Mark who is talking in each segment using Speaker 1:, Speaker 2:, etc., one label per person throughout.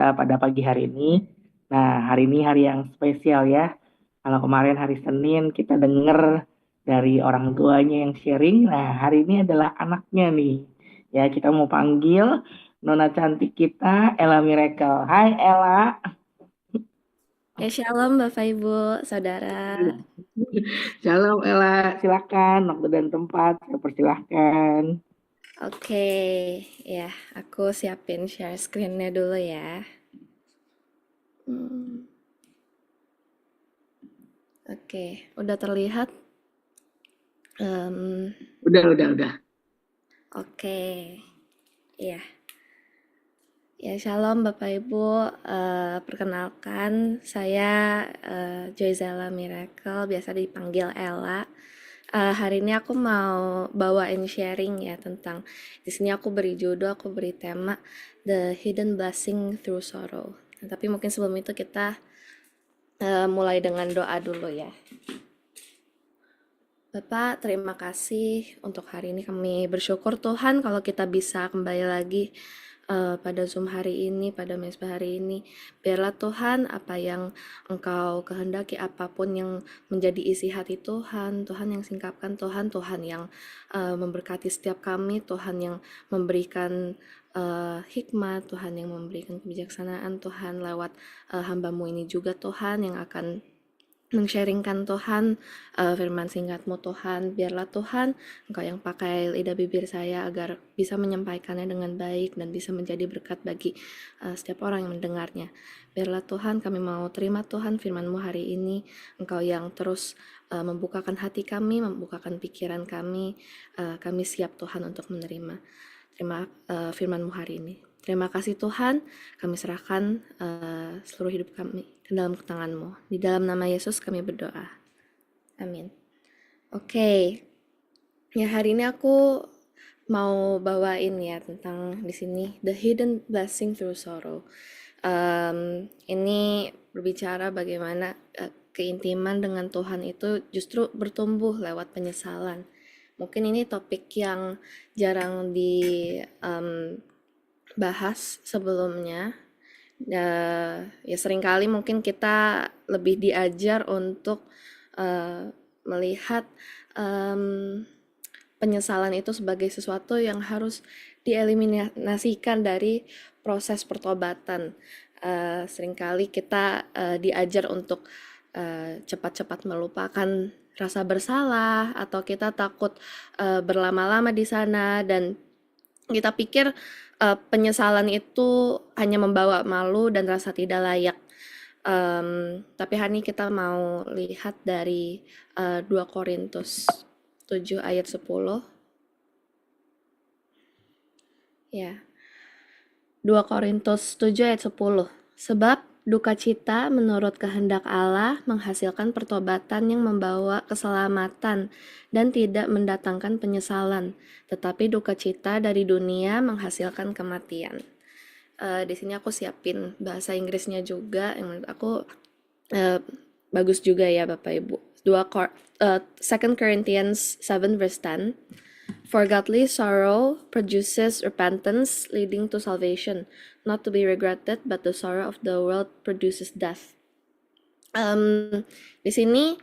Speaker 1: pada pagi hari ini. Nah, hari ini hari yang spesial ya. Kalau kemarin hari Senin kita dengar dari orang tuanya yang sharing. Nah, hari ini adalah anaknya nih. Ya, kita mau panggil Nona cantik kita, Ella Miracle. Hai Ella.
Speaker 2: Ya, shalom Bapak Ibu, Saudara.
Speaker 1: Shalom Ella, silakan waktu dan tempat saya persilahkan.
Speaker 2: Oke, ya, aku siapin share screen-nya dulu ya. Hmm, oke, udah terlihat? Em,
Speaker 1: Udah.
Speaker 2: oke, ya. Ya, shalom Bapak Ibu. Perkenalkan, saya Joyzela Miracle, biasa dipanggil Ella. Hari ini aku mau bawain sharing ya tentang di sini aku beri judul, aku beri tema The Hidden Blessing Through Sorrow. Nah, tapi mungkin sebelum itu kita mulai dengan doa dulu ya. Bapak, terima kasih untuk hari ini. Kami bersyukur Tuhan kalau kita bisa kembali lagi pada Zoom hari ini, pada Mezbah hari ini. Biarlah Tuhan apa yang Engkau kehendaki, apapun yang menjadi isi hati Tuhan, Tuhan yang singkapkan Tuhan, Tuhan yang memberkati setiap kami, Tuhan yang memberikan hikmat, Tuhan yang memberikan kebijaksanaan, Tuhan lewat hamba-Mu ini juga Tuhan yang akan men-sharingkan Tuhan, firman singkat-Mu Tuhan. Biarlah Tuhan, Engkau yang pakai lidah bibir saya agar bisa menyampaikannya dengan baik dan bisa menjadi berkat bagi setiap orang yang mendengarnya. Biarlah Tuhan, kami mau terima Tuhan firman-Mu hari ini. Engkau yang terus membukakan hati kami, membukakan pikiran kami siap Tuhan untuk menerima. Terima firman-Mu hari ini. Terima kasih Tuhan, kami serahkan seluruh hidup kami ke dalam tangan-Mu. Di dalam nama Yesus kami berdoa. Amin. Oke, ya hari ini aku mau bawain ya tentang di sini The Hidden Blessing Through Sorrow. Ini berbicara bagaimana keintiman dengan Tuhan itu justru bertumbuh lewat penyesalan. Mungkin ini topik yang jarang dibahas sebelumnya. Ya seringkali mungkin kita lebih diajar untuk melihat em, penyesalan itu sebagai sesuatu yang harus dieliminasikan dari proses pertobatan. Seringkali kita diajar untuk cepat-cepat melupakan rasa bersalah atau kita takut berlama-lama di sana dan kita pikir penyesalan itu hanya membawa malu dan rasa tidak layak. Tapi hari ini kita mau lihat dari 2 Korintus 7 ayat 10. Ya, 2 Korintus 7 ayat 10. Sebab duka cita menurut kehendak Allah menghasilkan pertobatan yang membawa keselamatan dan tidak mendatangkan penyesalan, tetapi duka cita dari dunia menghasilkan kematian. Di sini aku siapin bahasa Inggrisnya juga yang menurut aku eh, bagus juga ya Bapak Ibu. 2 Corinthians 7 verse 10. For godly sorrow produces repentance leading to salvation, not to be regretted, but the sorrow of the world produces death. Di sini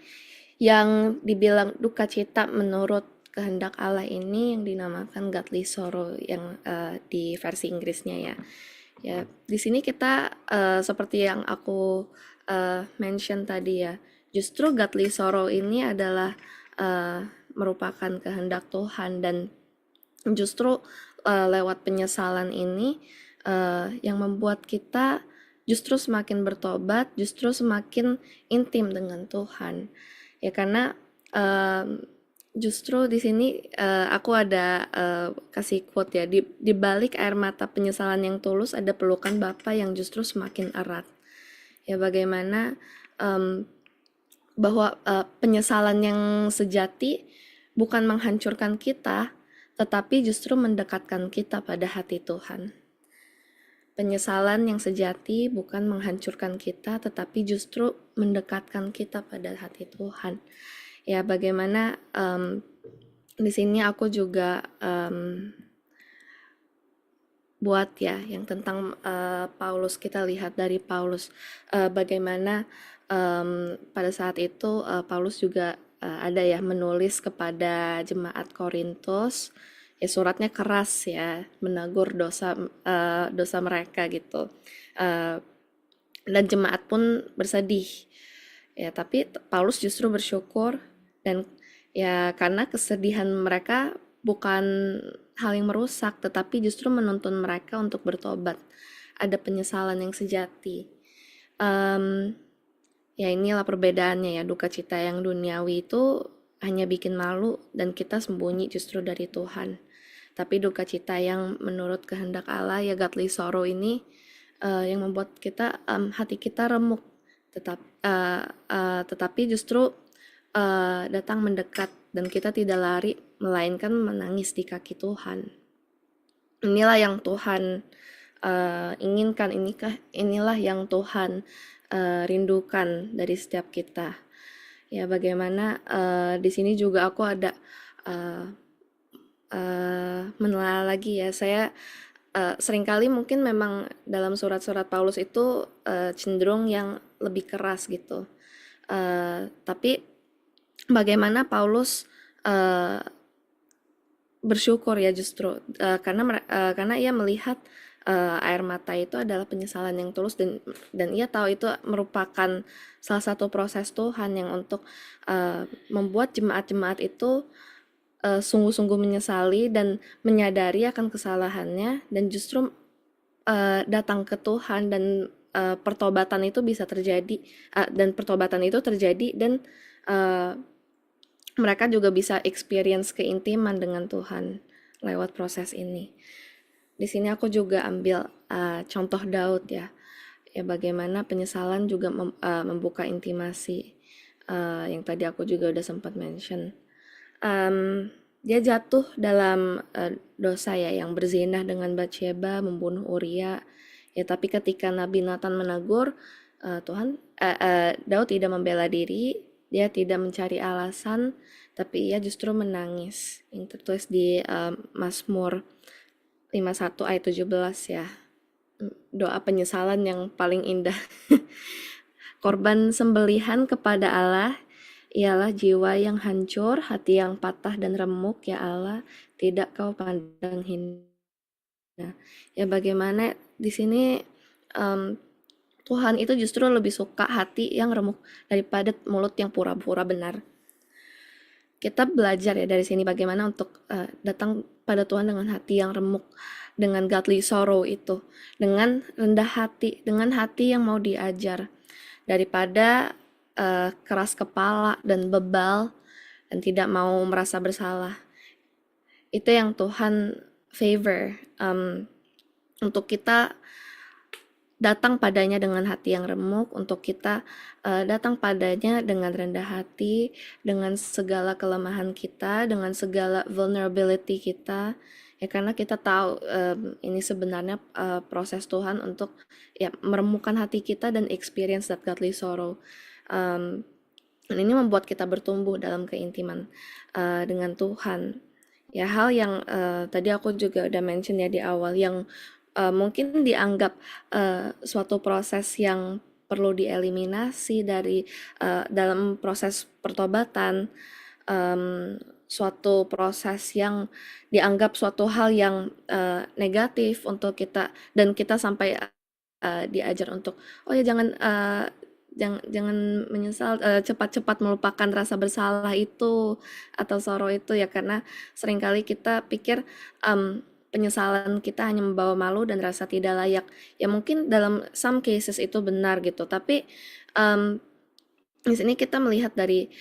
Speaker 2: yang dibilang duka cita menurut kehendak Allah ini yang dinamakan godly sorrow yang di versi Inggrisnya ya. Ya, di sini kita seperti yang aku mention tadi ya, justru godly sorrow ini adalah merupakan kehendak Tuhan dan justru lewat penyesalan ini yang membuat kita justru semakin bertobat, justru semakin intim dengan Tuhan. Ya karena justru di sini aku ada kasih quote ya di balik air mata penyesalan yang tulus ada pelukan Bapa yang justru semakin erat. Ya bagaimana em, bahwa penyesalan yang sejati bukan menghancurkan kita, tetapi justru mendekatkan kita pada hati Tuhan. Penyesalan yang sejati bukan menghancurkan kita, tetapi justru mendekatkan kita pada hati Tuhan. Ya, bagaimana di sini aku juga buat ya yang tentang Paulus. Kita lihat dari Paulus bagaimana pada saat itu Paulus juga ada ya menulis kepada jemaat Korintus, ya suratnya keras ya, menegur dosa mereka gitu. Eh, dan jemaat pun bersedih ya, tapi Paulus justru bersyukur, dan ya karena kesedihan mereka bukan hal yang merusak tetapi justru menuntun mereka untuk bertobat, ada penyesalan yang sejati. Em, Ya inilah perbedaannya ya, duka cita yang duniawi itu hanya bikin malu dan kita sembunyi justru dari Tuhan. Tapi duka cita yang menurut kehendak Allah ya, godly sorrow ini yang membuat kita hati kita remuk, tetapi justru datang mendekat dan kita tidak lari melainkan menangis di kaki Tuhan. Inilah yang Tuhan inginkan, inilah yang Tuhan rindukan dari setiap kita. Ya, bagaimana di sini juga aku ada uh, menelaah lagi ya. Saya seringkali mungkin memang dalam surat-surat Paulus itu cenderung yang lebih keras gitu. Tapi bagaimana Paulus uh, bersyukur ya justru karena ia melihat air mata itu adalah penyesalan yang tulus, dan ia tahu itu merupakan salah satu proses Tuhan yang untuk membuat jemaat-jemaat itu sungguh-sungguh menyesali dan menyadari akan kesalahannya, dan justru datang ke Tuhan, dan pertobatan itu bisa terjadi, dan pertobatan itu terjadi, dan uh, mereka juga bisa experience keintiman dengan Tuhan lewat proses ini. Di sini aku juga ambil contoh Daud ya. Ya bagaimana penyesalan juga membuka intimasi, yang tadi aku juga udah sempat mention. Dia jatuh dalam dosa ya, yang berzinah dengan Batsheba, membunuh Uria. Ya tapi ketika Nabi Nathan menegur, Daud tidak membela diri, dia tidak mencari alasan, tapi ia justru menangis. Yang tertulis di Mazmur 51 ayat 17 ya. Doa penyesalan yang paling indah. Korban sembelihan kepada Allah ialah jiwa yang hancur, hati yang patah dan remuk, ya Allah, tidak kau pandang hina. Ya bagaimana di sini em, Tuhan itu justru lebih suka hati yang remuk daripada mulut yang pura-pura benar. Kita belajar ya dari sini bagaimana untuk datang pada Tuhan dengan hati yang remuk, dengan godly sorrow itu, dengan rendah hati, dengan hati yang mau diajar, daripada keras kepala dan bebal dan tidak mau merasa bersalah. Itu yang Tuhan favor, untuk kita datang padanya dengan hati yang remuk, untuk kita datang padanya dengan rendah hati, dengan segala kelemahan kita, dengan segala vulnerability kita, ya karena kita tahu ini sebenarnya proses Tuhan untuk ya meremukkan hati kita dan experience that godly sorrow. Dan ini membuat kita bertumbuh dalam keintiman dengan Tuhan. Ya hal yang tadi aku juga udah mention ya di awal, yang mungkin dianggap suatu proses yang perlu dieliminasi dari dalam proses pertobatan, suatu proses yang dianggap suatu hal yang negatif untuk kita, dan kita sampai diajar untuk oh ya jangan menyesal, cepat-cepat melupakan rasa bersalah itu atau sorrow itu ya, karena seringkali kita pikir penyesalan kita hanya membawa malu dan rasa tidak layak. Ya mungkin dalam some cases itu benar gitu, tapi um, di sini kita melihat dari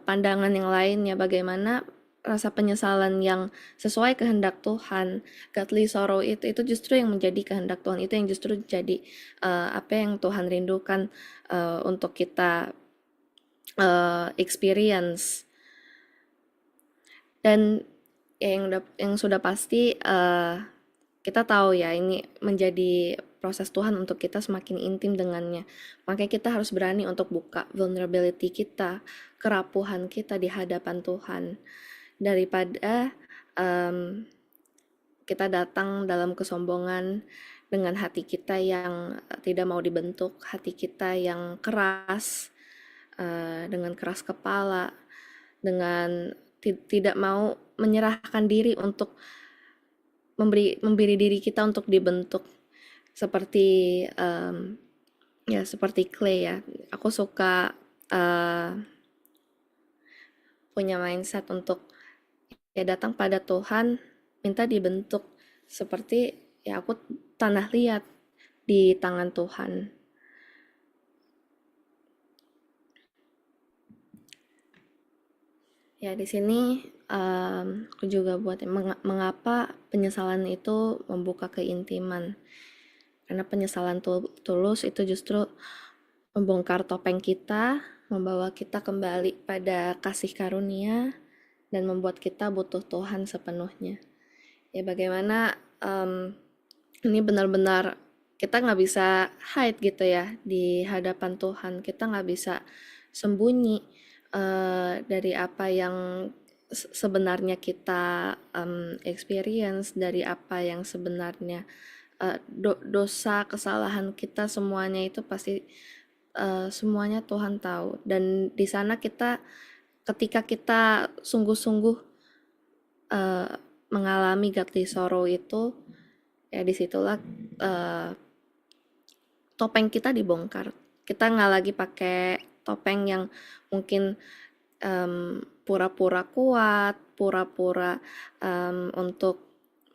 Speaker 2: pandangan yang lainnya, bagaimana rasa penyesalan yang sesuai kehendak Tuhan, godly sorrow itu justru yang menjadi kehendak Tuhan, itu yang justru jadi apa yang Tuhan rindukan untuk kita experience. Dan ya yang sudah pasti kita tahu ya ini menjadi proses Tuhan untuk kita semakin intim dengannya. Makanya kita harus berani untuk buka vulnerability kita, kerapuhan kita di hadapan Tuhan, daripada um, kita datang dalam kesombongan dengan hati kita yang tidak mau dibentuk, hati kita yang keras, dengan keras kepala, dengan tidak mau menyerahkan diri untuk memberi diri kita untuk dibentuk seperti ya seperti clay ya. Aku suka punya mindset untuk ya datang pada Tuhan, minta dibentuk seperti ya aku tanah liat di tangan Tuhan. Ya di sini aku juga buat mengapa penyesalan itu membuka keintiman. Karena penyesalan tulus itu justru membongkar topeng kita, membawa kita kembali pada kasih karunia, dan membuat kita butuh Tuhan sepenuhnya. Ya bagaimana ini benar-benar kita nggak bisa hide gitu ya di hadapan Tuhan. Kita nggak bisa sembunyi dari apa yang sebenarnya kita experience, dari apa yang sebenarnya dosa, kesalahan kita, semuanya itu pasti semuanya Tuhan tahu. Dan di sana kita, ketika kita sungguh-sungguh mengalami godly sorrow itu, ya disitulah topeng kita dibongkar. Kita nggak lagi pakai topeng yang mungkin pura-pura kuat, pura-pura untuk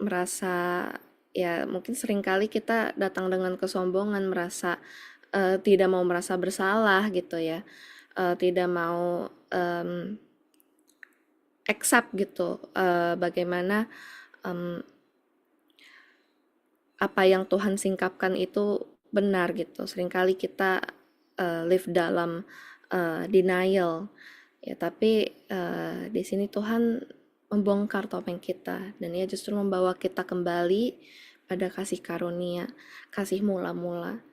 Speaker 2: merasa, ya mungkin seringkali kita datang dengan kesombongan, merasa tidak mau merasa bersalah gitu ya, tidak mau accept gitu bagaimana apa yang Tuhan singkapkan itu benar gitu. Seringkali kita live dalam denial ya, tapi di sini Tuhan membongkar topeng kita, dan Ia justru membawa kita kembali pada kasih karunia, kasih mula-mula,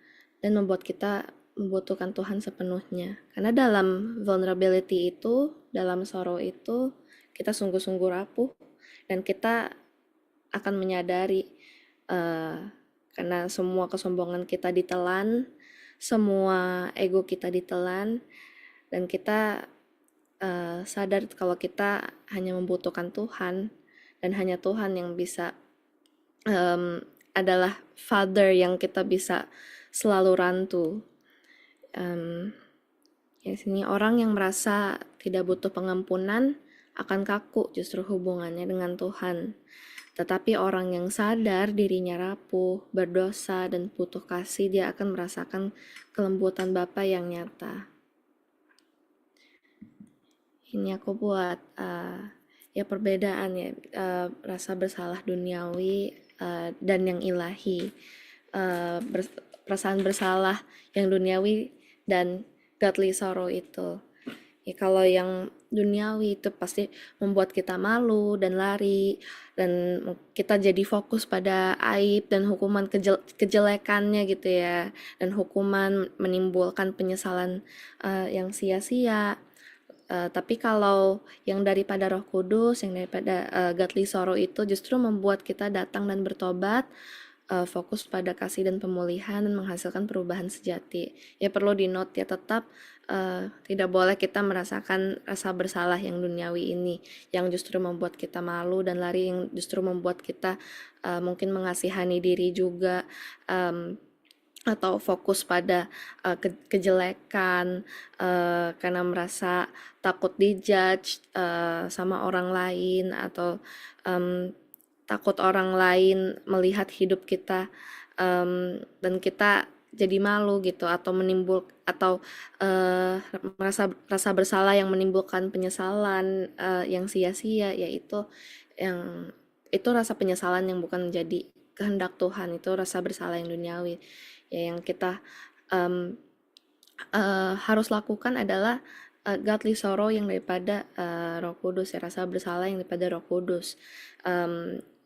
Speaker 2: dan membuat kita membutuhkan Tuhan sepenuhnya. Karena dalam vulnerability itu, dalam sorrow itu, kita sungguh-sungguh rapuh, dan kita akan menyadari karena semua kesombongan kita ditelan, semua ego kita ditelan, dan kita sadar kalau kita hanya membutuhkan Tuhan, dan hanya Tuhan yang bisa adalah Father yang kita bisa selalu rantu. Ya sini orang yang merasa tidak butuh pengampunan akan kaku justru hubungannya dengan Tuhan. Tetapi orang yang sadar dirinya rapuh, berdosa, dan butuh kasih, dia akan merasakan kelembutan Bapa yang nyata. Ini aku buat ya perbedaan ya, rasa bersalah duniawi dan yang ilahi. Perasaan bersalah yang duniawi dan godly sorrow itu. Ya, kalau yang duniawi itu pasti membuat kita malu dan lari, dan kita jadi fokus pada aib dan hukuman kejelekannya gitu ya, dan hukuman menimbulkan penyesalan yang sia-sia. Tapi kalau yang daripada Roh Kudus, yang daripada godly sorrow itu justru membuat kita datang dan bertobat, fokus pada kasih dan pemulihan, dan menghasilkan perubahan sejati. Ya perlu di-note ya, tetap tidak boleh kita merasakan rasa bersalah yang duniawi ini, yang justru membuat kita malu dan lari, yang justru membuat kita mungkin mengasihani diri juga, atau fokus pada kejelekan karena merasa takut dijudge sama orang lain, atau takut orang lain melihat hidup kita dan kita jadi malu gitu, atau atau rasa bersalah yang menimbulkan penyesalan yang sia-sia, yaitu yang itu rasa penyesalan yang bukan menjadi kehendak Tuhan, itu rasa bersalah yang duniawi. Ya yang kita harus lakukan adalah godly sorrow yang daripada Roh Kudus, ya rasa bersalah yang daripada Roh Kudus,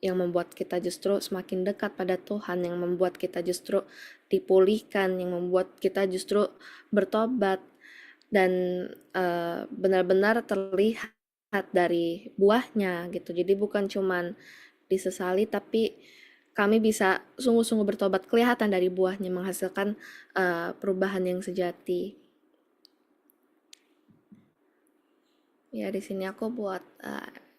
Speaker 2: yang membuat kita justru semakin dekat pada Tuhan, yang membuat kita justru dipulihkan, yang membuat kita justru bertobat dan benar-benar terlihat dari buahnya gitu. Jadi bukan cuman disesali, tapi kami bisa sungguh-sungguh bertobat, kelihatan dari buahnya menghasilkan perubahan yang sejati. Ya, di sini aku buat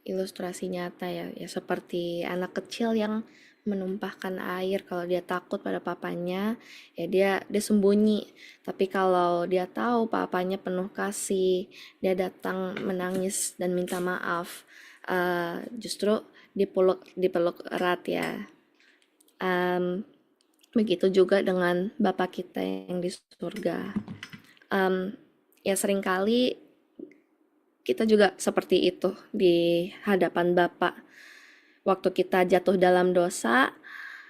Speaker 2: ilustrasi nyata ya, ya seperti anak kecil yang menumpahkan air. Kalau dia takut pada papanya, ya dia sembunyi. Tapi kalau dia tahu papanya penuh kasih, dia datang menangis dan minta maaf. Justru dipeluk erat ya. Em, Begitu juga dengan Bapa kita yang di surga. Ya seringkali kita juga seperti itu di hadapan Bapa. Waktu kita jatuh dalam dosa,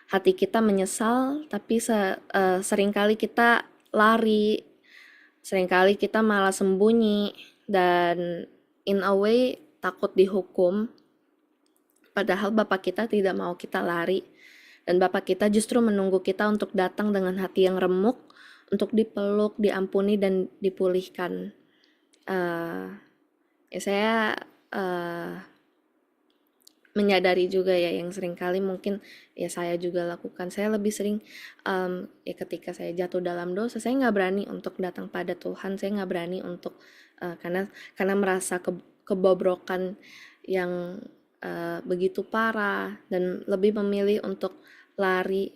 Speaker 2: hati kita menyesal, tapi seringkali kita lari, seringkali kita malah sembunyi, dan in a way takut dihukum, padahal Bapa kita tidak mau kita lari. Dan Bapa kita justru menunggu kita untuk datang dengan hati yang remuk, untuk dipeluk, diampuni, dan dipulihkan. Eh, Ya saya menyadari juga ya yang sering kali mungkin ya saya juga lakukan. Saya lebih sering ya ketika saya jatuh dalam dosa, saya nggak berani untuk datang pada Tuhan. Saya nggak berani untuk karena merasa kebobrokan yang begitu parah, dan lebih memilih untuk lari,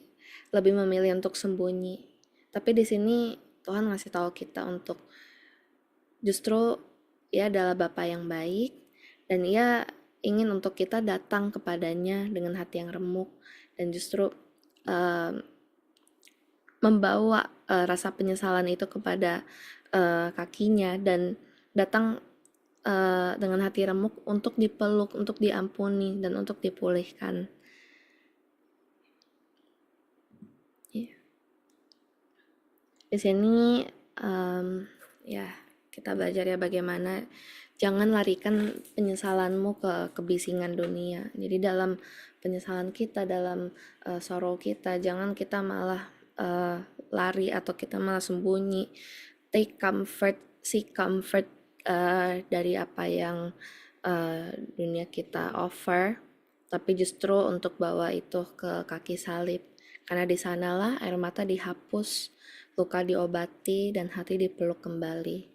Speaker 2: lebih memilih untuk sembunyi. Tapi di sini Tuhan ngasih tahu kita untuk justru ia adalah Bapa yang baik, dan ia ingin untuk kita datang kepadanya dengan hati yang remuk, dan justru uh, membawa rasa penyesalan itu kepada kakinya, dan datang dengan hati remuk untuk dipeluk, untuk diampuni, dan untuk dipulihkan. Yeah. Di sini ya kita belajar ya bagaimana jangan larikan penyesalanmu ke kebisingan dunia. Jadi dalam penyesalan kita, dalam sorrow kita, jangan kita malah lari atau kita malah sembunyi. Take comfort, seek comfort dari apa yang dunia kita offer, tapi justru untuk bawa itu ke kaki salib. Karena di sanalah air mata dihapus, luka diobati, dan hati dipeluk kembali.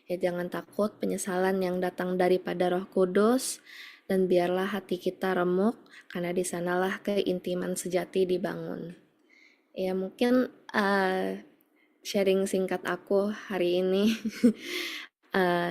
Speaker 2: Ya jangan takut penyesalan yang datang daripada Roh Kudus, dan biarlah hati kita remuk, karena di sanalah keintiman sejati dibangun. Ya mungkin sharing singkat aku hari ini